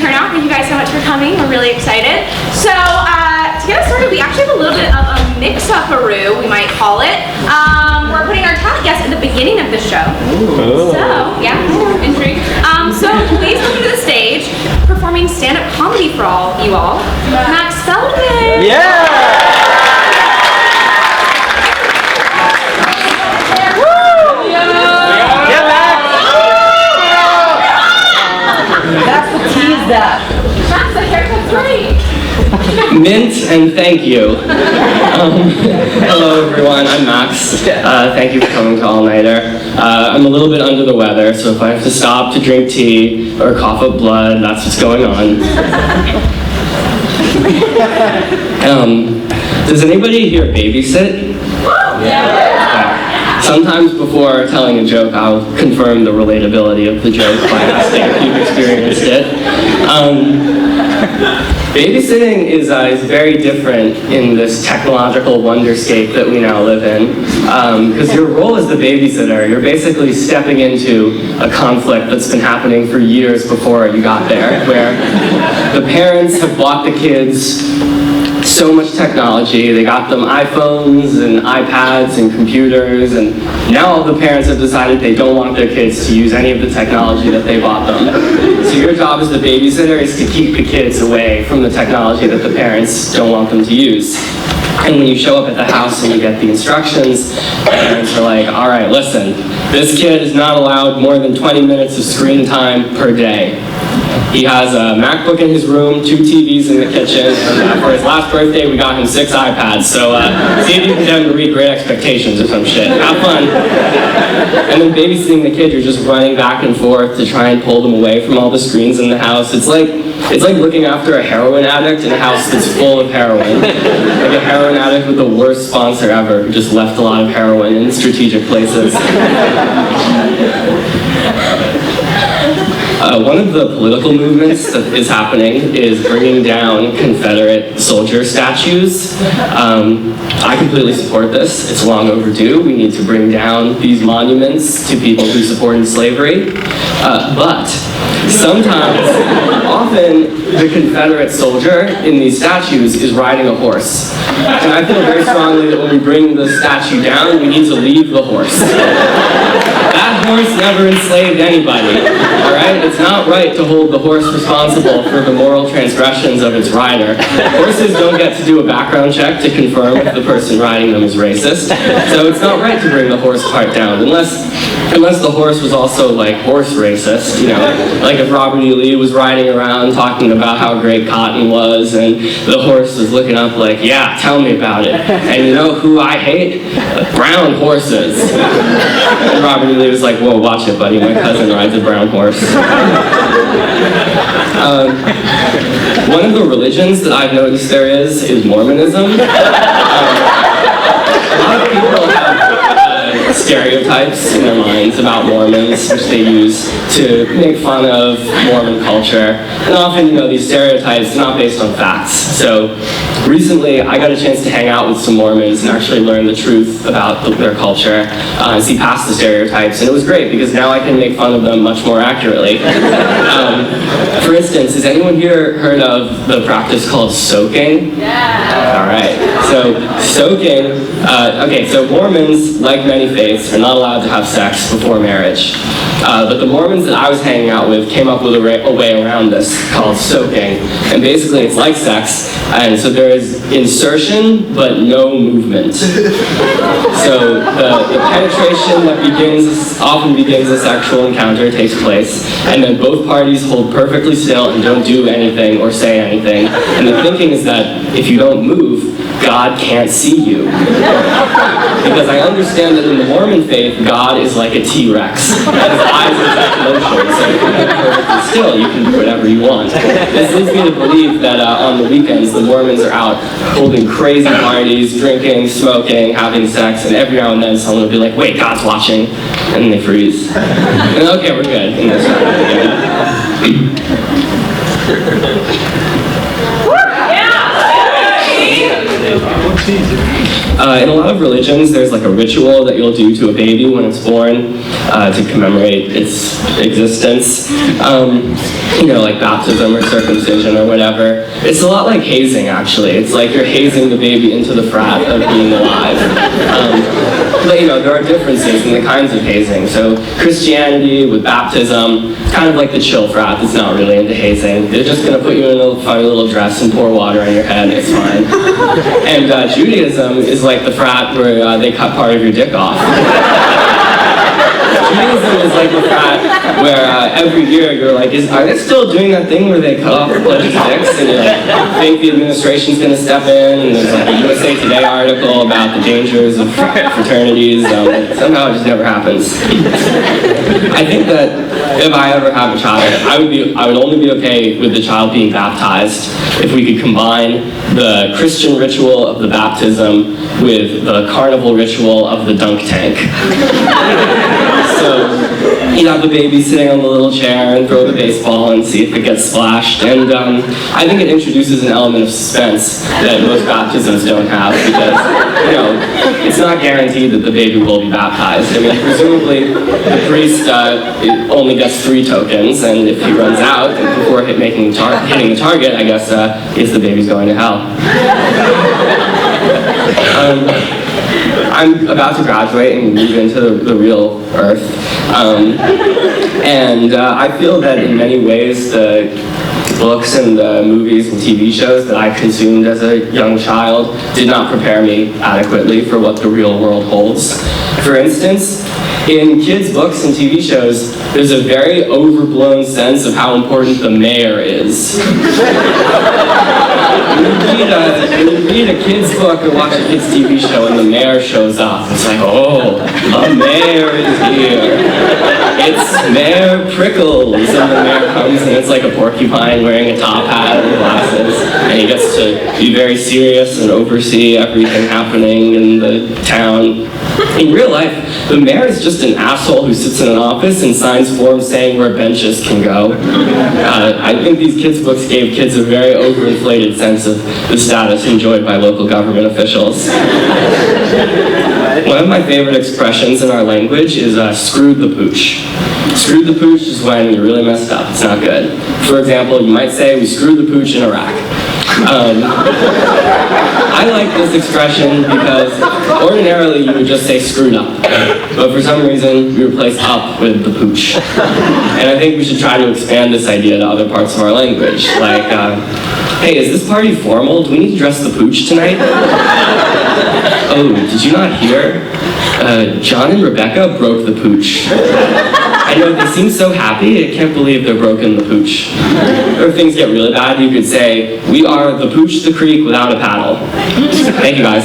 turnout. Thank you guys so much for coming. We're really excited. So to get us started, we actually have a little bit of a mix-up-a-roo, we might call it. We're putting our talent guests at the beginning of the show. Ooh. So, yeah, intrigue. So please welcome to the stage, performing stand-up comedy for all you all, Max Feldman. Yeah! That. That's the haircut's right. Mint and thank you. Hello everyone, I'm Max. Thank you for coming to All Nighter. I'm a little bit under the weather, so if I have to stop to drink tea or cough up blood, that's what's going on. Does anybody here babysit? Yeah. Sometimes before telling a joke, I'll confirm the relatability of the joke by asking if you've experienced it. Babysitting is very different in this technological wonderscape that we now live in. Because your role as the babysitter, you're basically stepping into a conflict that's been happening for years before you got there, where the parents have bought the kids so much technology. They got them iPhones and iPads and computers, and now all the parents have decided they don't want their kids to use any of the technology that they bought them. So your job as the babysitter is to keep the kids away from the technology that the parents don't want them to use. And when you show up at the house and you get the instructions, the parents are like, all right, listen, this kid is not allowed more than 20 minutes of screen time per day. He has a MacBook in his room, 2 TVs in the kitchen, and for his last birthday we got him 6 iPads, so see if you can get him to read Great Expectations or some shit. Have fun. And then babysitting the kid, you're just running back and forth to try and pull them away from all the screens in the house. It's like looking after a heroin addict in a house that's full of heroin. Like a heroin addict with the worst sponsor ever, who just left a lot of heroin in strategic places. One of the political movements that is happening is bringing down Confederate soldier statues. I completely support this. It's long overdue. We need to bring down these monuments to people who supported slavery. But sometimes, often, the Confederate soldier in these statues is riding a horse. And I feel very strongly that when we bring the statue down, we need to leave the horse. That horse never enslaved anybody, all right? It's not right to hold the horse responsible for the moral transgressions of its rider. Horses don't get to do a background check to confirm if the person riding them is racist, so it's not right to bring the horse part down, unless the horse was also, like, horse racist, you know? Like if Robert E. Lee was riding around talking about how great cotton was, and the horse was looking up like, yeah, tell me about it. And you know who I hate? Brown horses. And Robert E. Lee was like, whoa, watch it, buddy, my cousin rides a brown horse. One of the religions that I've noticed there is Mormonism. A lot of people have stereotypes in their minds about Mormons, which they use to make fun of Mormon culture. And often, you know, these stereotypes are not based on facts. So recently, I got a chance to hang out with some Mormons and actually learn the truth about their culture and see past the stereotypes. And it was great because now I can make fun of them much more accurately. For instance, has anyone here heard of the practice called soaking? Yeah. All right. So soaking, okay, so Mormons, like many faiths, are not allowed to have sex before marriage. But the Mormons that I was hanging out with came up with a way around this called soaking. And basically it's like sex, and so there is insertion, but no movement. So the penetration that often begins a sexual encounter takes place, and then both parties hold perfectly still and don't do anything or say anything. And the thinking is that if you don't move, God can't see you. Because I understand that in the Mormon faith, God is like a T-Rex. And his eyes are like motion, so if you're perfectly still, you can do whatever you want. This leads me to believe that on the weekends, the Mormons are out holding crazy parties, drinking, smoking, having sex, and every now and then someone will be like, wait, God's watching, and then they freeze. And okay, we're good. And they start again. In a lot of religions, there's like a ritual that you'll do to a baby when it's born to commemorate its existence. You know, like baptism or circumcision or whatever. It's a lot like hazing, actually. It's like you're hazing the baby into the frat of being alive. But you know, there are differences in the kinds of hazing. So Christianity with baptism, kind of like the chill frat that's not really into hazing. They're just going to put you in a funny little dress and pour water on your head, it's fine. And Judaism is like the frat where they cut part of your dick off. Judaism is like the frat where every year you're like, are they still doing that thing where they cut off the pledge's dicks and you like, think the administration's going to step in, and there's like a USA Today article about the dangers of fraternities. Somehow it just never happens. I think that if I ever have a child, I would only be okay with the child being baptized if we could combine the Christian ritual of the baptism with the carnival ritual of the dunk tank. So you have the baby sitting on the little chair and throw the baseball and see if it gets splashed. And I think it introduces an element of suspense that most baptisms don't have, because you know, it's not guaranteed that the baby will be baptized. I mean, presumably the priest only gets 3 tokens, and if he runs out before hitting the target, I guess is the baby's going to hell. I'm about to graduate and move into the real earth, and I feel that in many ways the books and the movies and TV shows that I consumed as a young child did not prepare me adequately for what the real world holds. For instance, in kids' books and TV shows, there's a very overblown sense of how important the mayor is. When you read a kid's book or watch a kid's TV show and the mayor shows up, it's like, oh, a mayor is here. It's Mayor Prickles, and the mayor comes and it's like a porcupine wearing a top hat and glasses, and he gets to be very serious and oversee everything happening in the town. In real life, the mayor is just an asshole who sits in an office and signs forms saying where benches can go. I think these kids' books gave kids a very overinflated sense of the status enjoyed by local government officials. One of my favorite expressions in our language is screwed the pooch. Screwed the pooch is when you're really messed up. It's not good. For example, you might say, we screwed the pooch in Iraq. I like this expression because ordinarily you would just say screwed up, but for some reason we replace up with the pooch. And I think we should try to expand this idea to other parts of our language, like, hey, is this party formal? Do we need to dress the pooch tonight? Oh, did you not hear? John and Rebecca broke the pooch. I know, they seem so happy, I can't believe they're broken the pooch. Or if things get really bad, you could say, we are the pooch the creek without a paddle. Thank you guys.